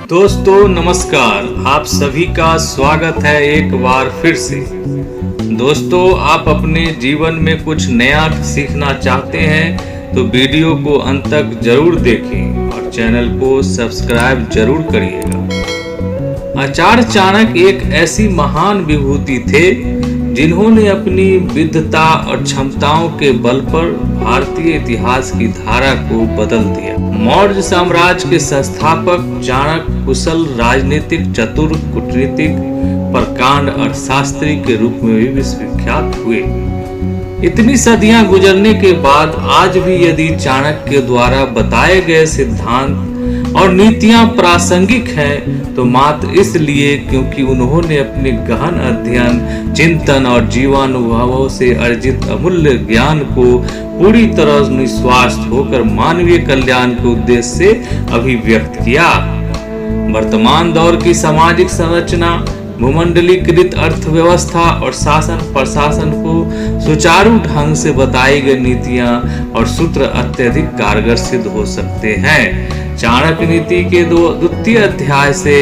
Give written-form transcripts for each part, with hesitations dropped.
दोस्तों नमस्कार, आप सभी का स्वागत है एक बार फिर से। दोस्तों, आप अपने जीवन में कुछ नया सीखना चाहते हैं तो वीडियो को अंत तक जरूर देखें और चैनल को सब्सक्राइब जरूर करिएगा। आचार्य चाणक्य एक ऐसी महान विभूति थे जिन्होंने अपनी विद्वता और क्षमताओं के बल पर भारतीय इतिहास की धारा को बदल दिया। मौर्य साम्राज्य के संस्थापक चाणक्य कुशल राजनीतिक, चतुर, कूटनीतिक, प्रकांड अर्थशास्त्री के रूप में भी विश्वविख्यात हुए। इतनी सदियां गुजरने के बाद आज भी यदि चाणक्य के द्वारा बताए गए सिद्धांत और नीतियां प्रासंगिक हैं तो मात्र इसलिए क्योंकि उन्होंने अपने गहन अध्ययन, चिंतन और जीवनानुभवों से अर्जित अमूल्य ज्ञान को पूरी तरह निस्वार्थ होकर मानवीय कल्याण के उद्देश्य से अभिव्यक्त किया। वर्तमान दौर की सामाजिक संरचना, भूमंडलीकृत अर्थव्यवस्था और शासन प्रशासन को सुचारू ढंग से बताई गई नीतियां और सूत्र अत्यधिक कारगर सिद्ध हो सकते हैं। चाणक्य नीति के द्वितीय अध्याय से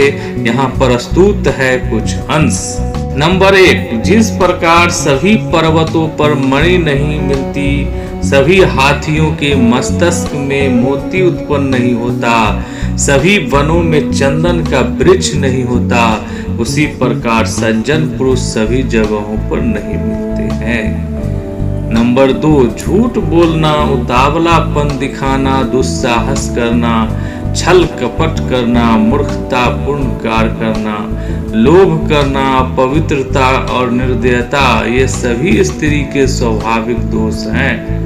यहाँ प्रस्तुत है कुछ अंश। नंबर 1, जिस प्रकार सभी पर्वतों पर मणि नहीं मिलती, सभी हाथियों के मस्तिष्क में मोती उत्पन्न नहीं होता, सभी वनों में चंदन का वृक्ष नहीं होता, उसी प्रकार सज्जन पुरुष सभी जगहों पर नहीं मिलते हैं। नंबर 2, झूठ बोलना, उतावलापन दिखाना, दुस्साहस करना, छल कपट करना, मूर्खतापूर्ण कार्य करना, लोभ करना, पवित्रता और निर्दयता, ये सभी स्त्री के स्वाभाविक दोष हैं।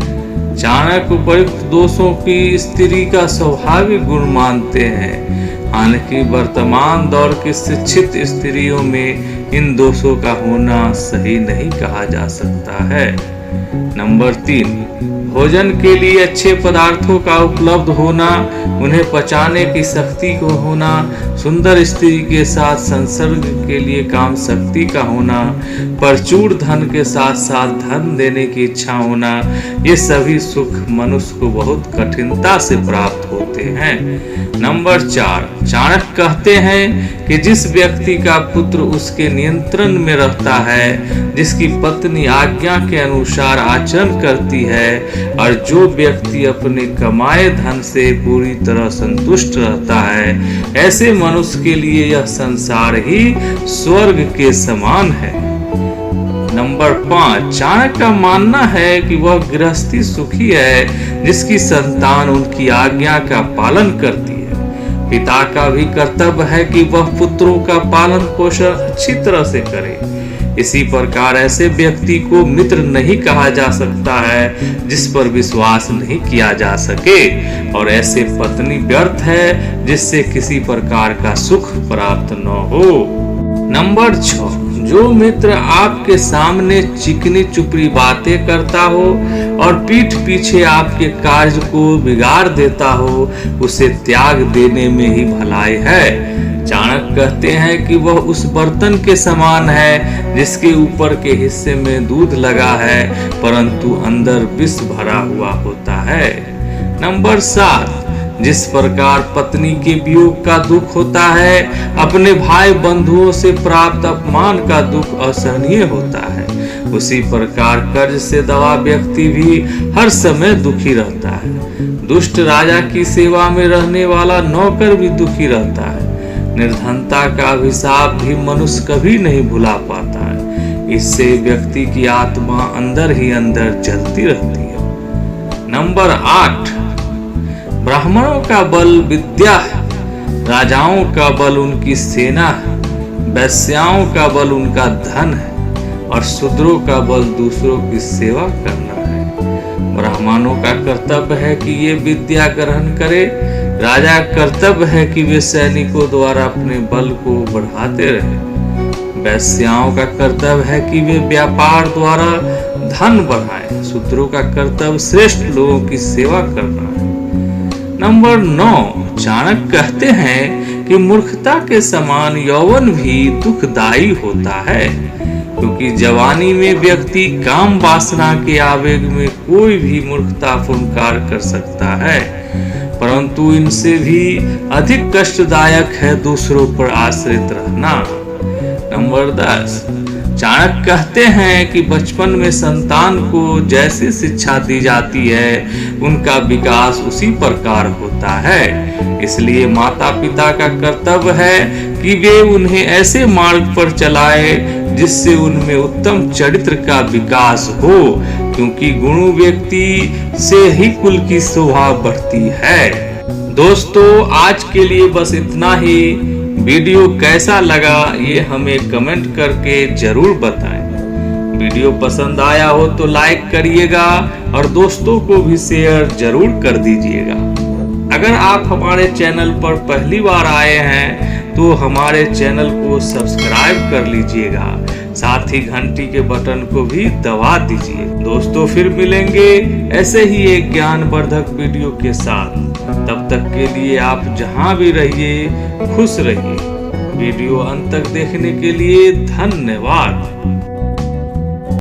चाणक्य उपयुक्त दोषों की स्त्री का स्वाभाविक गुण मानते हैं। हालांकि वर्तमान दौर की शिक्षित स्त्रियों में इन दोषों का होना सही नहीं कहा जा सकता है। नंबर 3, भोजन के लिए अच्छे पदार्थों का उपलब्ध होना, उन्हें पचाने की शक्ति को होना, सुंदर स्त्री के साथ संसर्ग के लिए काम शक्ति का होना, प्रचुर धन के साथ साथ धन देने की इच्छा होना, ये सभी सुख मनुष्य को बहुत कठिनता से प्राप्त होते हैं। नंबर 4, चाणक्य कहते हैं कि जिस व्यक्ति का पुत्र उसके नियंत्रण में रहता है, जिसकी पत्नी आज्ञा के अनुसार आचरण करती है और जो व्यक्ति अपने कमाए धन से पूरी तरह संतुष्ट रहता है, ऐसे मनुष्य के लिए यह संसार ही स्वर्ग के समान है। नंबर 5, चाणक्य का मानना है कि वह गृहस्थी सुखी है जिसकी संतान उनकी आज्ञा का पालन करती है। पिता का भी कर्तव्य है कि वह पुत्रों का पालन पोषण अच्छी तरह से करे। इसी प्रकार ऐसे व्यक्ति को मित्र नहीं कहा जा सकता है जिस पर विश्वास नहीं किया जा सके, और ऐसे पत्नी व्यर्थ है जिससे किसी प्रकार का सुख प्राप्त न हो। नंबर 6, जो मित्र आपके सामने चिकनी चुपड़ी बातें करता हो और पीठ पीछे आपके कार्य को बिगाड़ देता हो, उसे त्याग देने में ही भलाई है। चाणक्य कहते हैं कि वह उस बर्तन के समान है जिसके ऊपर के हिस्से में दूध लगा है परंतु अंदर विष भरा हुआ होता है। नंबर 7, जिस प्रकार पत्नी के वियोग का दुख होता है, अपने भाई बंधुओं से प्राप्त अपमान का दुख असहनीय होता है, उसी प्रकार कर्ज से दबा व्यक्ति भी हर समय दुखी रहता है। दुष्ट राजा की सेवा में रहने वाला नौकर भी दुखी रहता है। निर्धनता का अभिशाप भी मनुष्य कभी नहीं भुला पाता है। इससे व्यक्ति की आत्मा अंदर ही अंदर जलती रहती है। नंबर 8, ब्राह्मणों का बल विद्या है, राजाओं का बल उनकी सेना है, वैश्याओं का बल उनका धन है और शूद्रों का बल दूसरों की सेवा करना है। ब्राह्मणों का कर्तव्य है कि ये विद्या ग्रहण करे, राजा कर्तव्य है कि वे सैनिकों द्वारा अपने बल को बढ़ाते रहे, वैश्याओं का कर्तव्य है कि वे व्यापार द्वारा धन बढ़ाएं, शूद्रों का कर्तव्य श्रेष्ठ लोगों की सेवा करना है। नंबर 9, चाणक्य कहते हैं कि मूर्खता के समान यौवन भी दुखदायी होता है, क्योंकि जवानी में व्यक्ति काम वासना के आवेग में कोई भी मूर्खतापूर्ण कार्य कर सकता है, परंतु इनसे भी अधिक कष्टदायक है दूसरों पर आश्रित रहना। नंबर 10, चाणक्य कहते हैं कि बचपन में संतान को जैसी शिक्षा दी जाती है उनका विकास उसी प्रकार होता है। इसलिए माता पिता का कर्तव्य है कि वे उन्हें ऐसे मार्ग पर चलाए जिससे उनमें उत्तम चरित्र का विकास हो, क्योंकि गुणु व्यक्ति से ही कुल की शोभा बढ़ती है। दोस्तों, आज के लिए बस इतना ही। वीडियो कैसा लगा ये हमें कमेंट करके जरूर बताएं। वीडियो पसंद आया हो तो लाइक करिएगा और दोस्तों को भी शेयर जरूर कर दीजिएगा। अगर आप हमारे चैनल पर पहली बार आए हैं तो हमारे चैनल को सब्सक्राइब कर लीजिएगा, साथ ही घंटी के बटन को भी दबा दीजिए। दोस्तों, फिर मिलेंगे ऐसे ही एक ज्ञानवर्धक वीडियो के साथ। तब तक के लिए आप जहां भी रहिए खुश रहिए। वीडियो अंत तक देखने के लिए धन्यवाद।